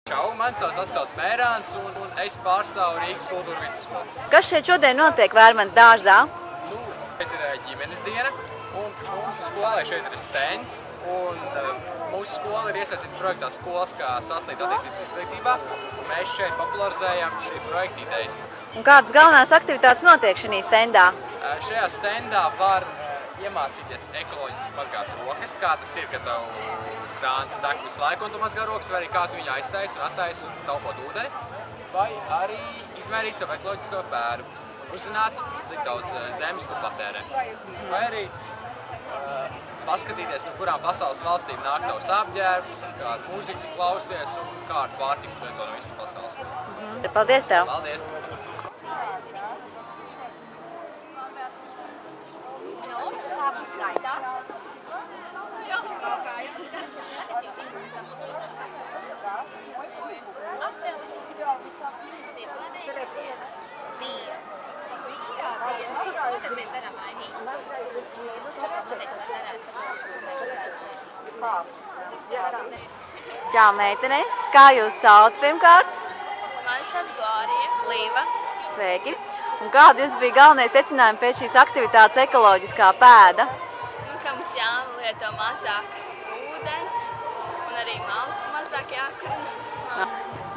Čau, mani sauc Askals Mērāns un es pārstāvu Rīgas kultūra vidusskolu. Kas šeit šodien notiek Vērmanas dārzā? Šeit ir ģimenes diena un mūsu skolai šeit ir stends. Mūsu skola ir iesaistīta projektā Skolas kā satelīta attīstības izglītībā. Mēs šeit popularizējam šī projekta idejas. Un kādas galvenās aktivitātes notiek šajā stendā? Šajā stendā var iemācīties ekoloģiski mazgāt rokas, kā tas ir, kad tev krāns tek visu laiku un tu mazgā rokas, vai arī kā tu viņu aiztaisi un attaisi un taupot ūdeni, vai arī izmērīt savu ekoloģisko pēdu un uzzināt, cik daudz zemes tu patērē. Vai arī paskatīties, no kurām pasaules valstīm nāk tavs apģērbs, kādu mūziku tu klausies un kādu pārtiku lieto no visas pasaules. Paldies tev! Paldies! Jā, meitenes, kā jūs sauc pirmkārt? Mani sauc Glorija, Līva. Sveiki! Un kādi jums bija galvenie secinājumi pēc šīs aktivitātes ekoloģiskā pēda? Ka mums jālieto mazāk ūdens un arī malku mazāk jākurina.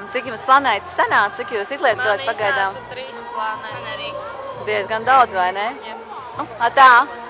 Un cik jums planētas sanāca, cik jūs izlietojat pagaidām? Man iznāca 3 planētas arī. Diezgan daudz, vai ne? Jā. Tā!